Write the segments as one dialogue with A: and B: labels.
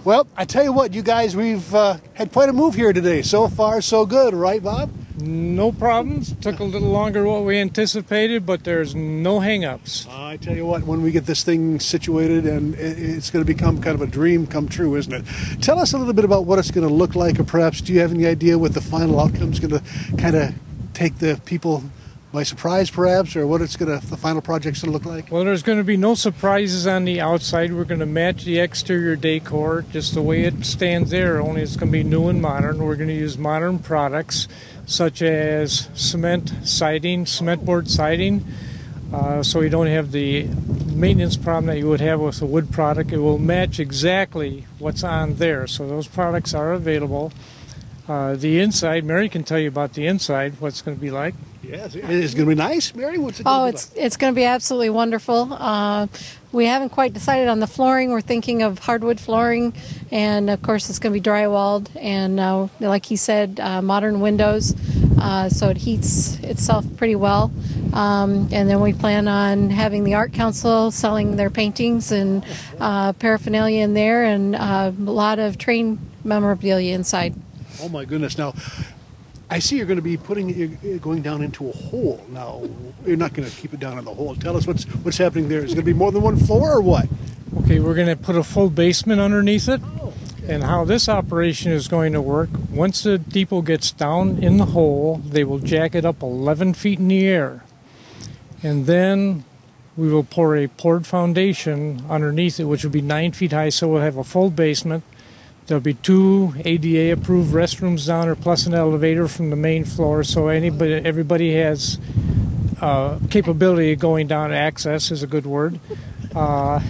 A: Well, I tell you what, you guys, we've had quite a move here today. So far, so good, right, Bob?
B: No problems. Took a little longer than what we anticipated, but there's no hang-ups.
A: I tell you what, when we get this thing situated, and it's going to become kind of a dream come true, isn't it? Tell us a little bit about what it's going to look like, or perhaps do you have any idea what the final outcome is going to kind of take the people by surprise, perhaps, or what the final project's going to look like?
B: Well, there's going to be no surprises on the outside. We're going to match the exterior decor just the way it stands there, only it's going to be new and modern. We're going to use modern products such as cement siding, cement board siding, so you don't have the maintenance problem that you would have with a wood product. It will match exactly what's on there, so those products are available. The inside, Mary can tell you about the inside, what it's going to be like.
A: Yes, it's going to be nice, Mary. What's it going to be like?
C: It's going to be absolutely wonderful. We haven't quite decided on the flooring. We're thinking of hardwood flooring, and of course it's going to be drywalled. And like he said, modern windows, so it heats itself pretty well. And then we plan on having the Art Council selling their paintings and paraphernalia in there, and a lot of train memorabilia inside.
A: Oh my goodness! Now, I see you're going to be going down into a hole. Now, you're not going to keep it down in the hole. Tell us what's happening there. Is it going to be more than one floor, or what?
B: Okay, we're going to put a full basement underneath it.
A: Oh, okay.
B: And how this operation is going to work, once the depot gets down in the hole, they will jack it up 11 feet in the air. And then we will pour a poured foundation underneath it, which will be 9 feet high, so we'll have a full basement. There'll be 2 ADA-approved restrooms down there, plus an elevator from the main floor, so everybody has capability of going down. Access is a good word. That's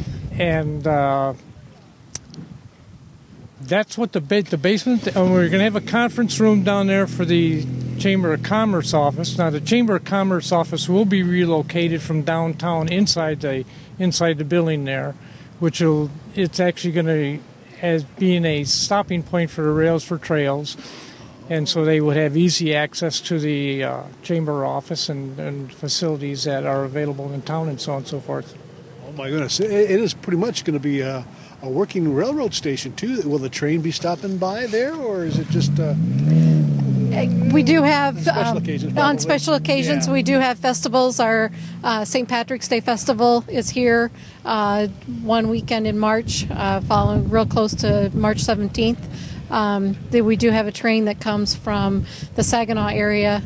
B: what the basement, and we're going to have a conference room down there for the Chamber of Commerce office. Now, the Chamber of Commerce office will be relocated from downtown inside the building there, it's actually going to as being a stopping point for the Rails for Trails, and so they would have easy access to the chamber office and facilities that are available in town and so on and so forth.
A: Oh my goodness, it is pretty much going to be a working railroad station too. Will the train be stopping by there, or is it just...
C: We do have
A: on
C: special occasions. We do have festivals. Our St. Patrick's Day Festival is here one weekend in March, following real close to March 17th. We do have a train that comes from the Saginaw area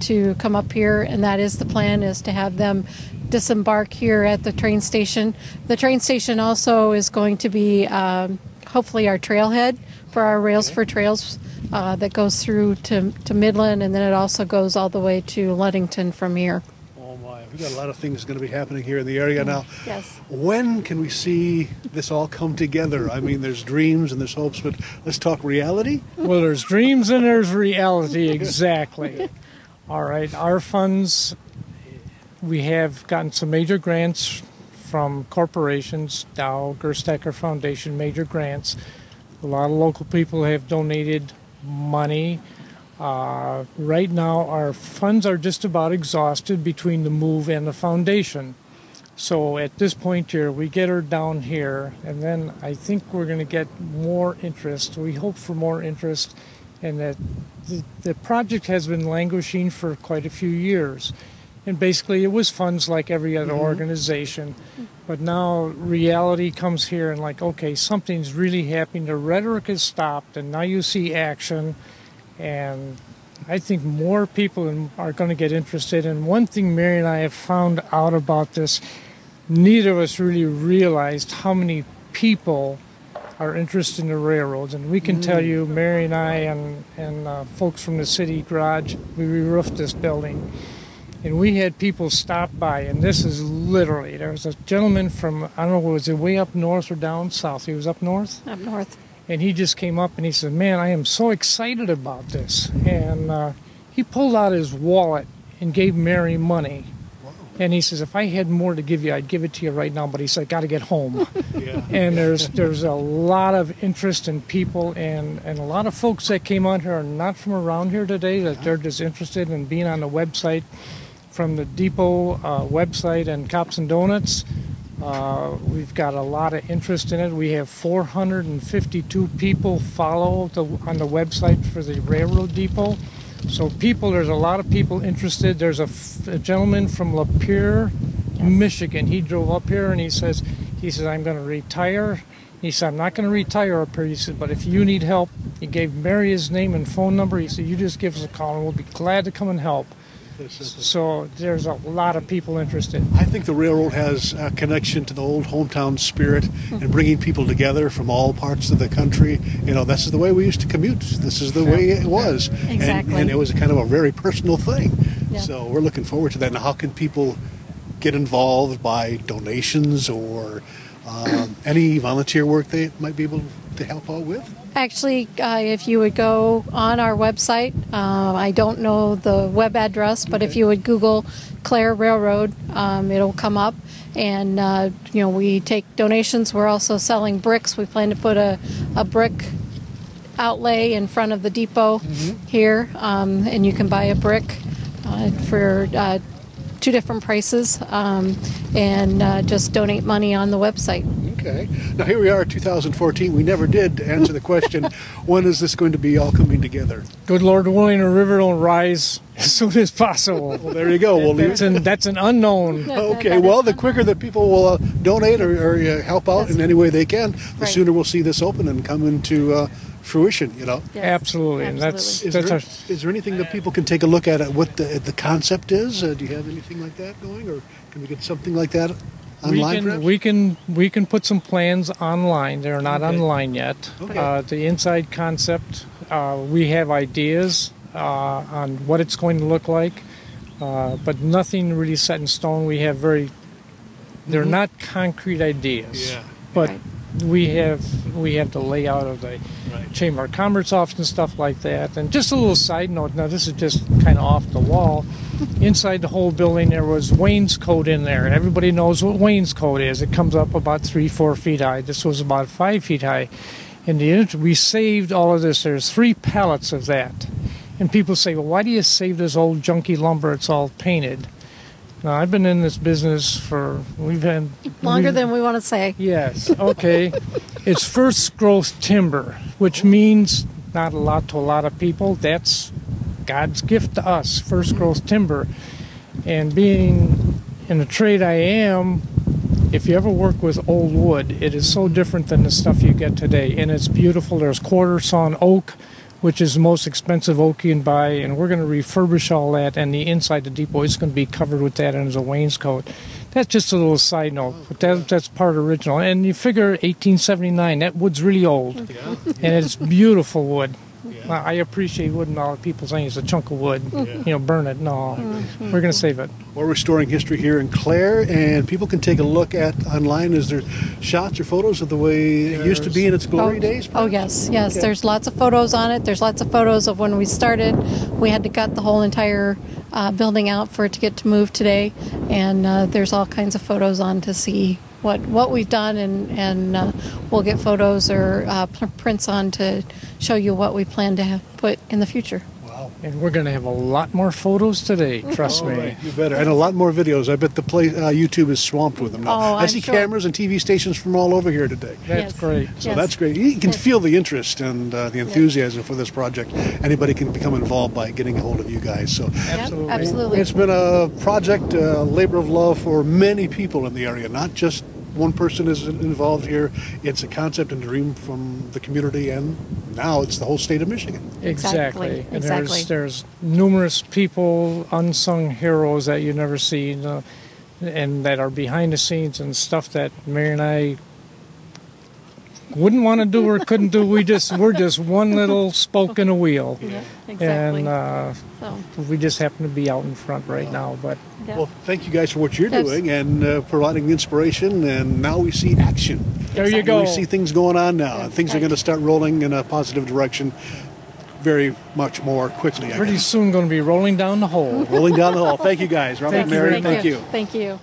C: to come up here, and that is the plan, is to have them disembark here at the train station. The train station also is going to be hopefully our trailhead for our Rails for Trails that goes through to Midland, and then it also goes all the way to Ludington from here.
A: Oh my, we've got a lot of things going to be happening here in the area now.
C: Yes.
A: When can we see this all come together? I mean, there's dreams and there's hopes, but let's talk reality.
B: Well, there's dreams and there's reality, exactly. All right, our funds, we have gotten some major grants from corporations, Dow, Gerstecker Foundation, major grants. A lot of local people have donated money. Right now, our funds are just about exhausted between the move and the foundation. So at this point here, we get her down here, and then I think we're going to get more interest. We hope for more interest, and that the project has been languishing for quite a few years. And basically, it was funds like every other organization. But now reality comes here and like, okay, something's really happening. The rhetoric has stopped, and now you see action. And I think more people are going to get interested. And one thing Mary and I have found out about this, neither of us really realized how many people are interested in the railroads. And we can tell you, Mary and I and folks from the city garage, we re-roofed this building. And we had people stop by, and this is literally, there was a gentleman from, I don't know, was it way up north or down south? He was up north?
C: Up north.
B: And he just came up and he said, man, I am so excited about this. And he pulled out his wallet and gave Mary money. Wow. And he says, if I had more to give you, I'd give it to you right now. But he said, I got to get home. Yeah. And there's a lot of interest in people, and a lot of folks that came on here are not from around here today, that they're just interested in being on the website. From the depot website and Cops and Donuts, We've got a lot of interest in it. We have 452 people follow on the website for the railroad depot. So there's a lot of people interested. There's a gentleman from Lapeer, Michigan. He drove up here and he says, I'm going to retire. He said, I'm not going to retire up here. He said, but if you need help, he gave Mary his name and phone number. He said, you just give us a call and we'll be glad to come and help. So there's a lot of people interested.
A: I think the railroad has a connection to the old hometown spirit and bringing people together from all parts of the country. You know, this is the way we used to commute. This is the way it was.
C: Exactly.
A: And it was kind of a very personal thing.
C: Yeah.
A: So we're looking forward to that. Now, how can people get involved by donations or any volunteer work they might be able to help out with?
C: Actually, if you would go on our website, I don't know the web address, but if you would Google Clare Railroad, it'll come up. And, we take donations. We're also selling bricks. We plan to put a brick outlay in front of the depot here, and you can buy a brick for 2 different prices, and just donate money on the website.
A: Okay. Now here we are, 2014. We never did answer the question, when is this going to be all coming together?
B: Good Lord willing, the river don't rise as soon as possible.
A: Well, there you go.
B: That's an unknown.
A: Okay. Well, the quicker that people will donate or help out in any way they can, the sooner we'll see this open and come into fruition, you know.
B: Yes. Absolutely. And
A: is there anything that people can take a look at what the concept is? Do you have anything like that going, or can we get something like that online?
B: We can put some plans online. They're not online yet.
A: Okay.
B: The inside concept, we have ideas on what it's going to look like, but nothing really set in stone. We have they're not concrete ideas, but we have the layout of the Chamber of Commerce office and stuff like that. And just a little side note, now this is just kind of off the wall. Inside the whole building there was wainscot in there, and everybody knows what wainscot is. It comes up about 3-4 feet high. This was about 5 feet high. And we saved all of this. There's 3 pallets of that. And people say, well, why do you save this old junky lumber? It's all painted. Now, I've been in this business
C: longer than we want to say.
B: Yes, okay. It's first growth timber, which means not a lot to a lot of people. That's God's gift to us, first growth timber. And being in the trade I am, if you ever work with old wood, it is so different than the stuff you get today. And it's beautiful. There's quarter sawn oak, which is the most expensive oak you can buy, and we're going to refurbish all that, and the inside the depot is going to be covered with that and as a wainscot. That's just a little side note, but that's part original. And you figure 1879, that wood's really old, and it's beautiful wood. I appreciate wood and all people saying it's a chunk of wood, burn it. No, we're going to save it.
A: We're restoring history here in Clare, and people can take a look at online. Is there shots or photos of the way it used to be in its glory days?
C: Oh, yes. Okay. There's lots of photos on it. There's lots of photos of when we started. We had to gut the whole entire building out for it to get to move today, and there's all kinds of photos on to see what we've done, and we'll get photos or prints on to show you what we plan to have put in the future.
A: Wow.
B: And we're going to have a lot more photos today, trust me.
A: Right. You better. And a lot more videos. I bet the YouTube is swamped with them now. I see cameras and TV stations from all over here today.
B: That's great.
A: So that's great. You can feel the interest and the enthusiasm for this project. Anybody can become involved by getting a hold of you guys. So
C: Absolutely.
A: It's been a project, a labor of love for many people in the area, not just one person is involved here. It's a concept and dream from the community, and now it's the whole state of Michigan.
B: Exactly. And there's numerous people, unsung heroes that you never see, and that are behind the scenes and stuff that Mary and I wouldn't want to do or couldn't do. We're just one little spoke in a wheel.
C: Yeah, exactly.
B: And we just happen to be out in front right now. But
A: well, thank you guys for what you're doing and providing inspiration. And now we see action.
B: There you go.
A: We see things going on now, and things are going to start rolling in a positive direction very much more quickly.
B: Pretty soon going to be rolling down the hole.
A: Rolling down the hole. Thank you guys. Robert and Mary, thank you.
C: Thank you.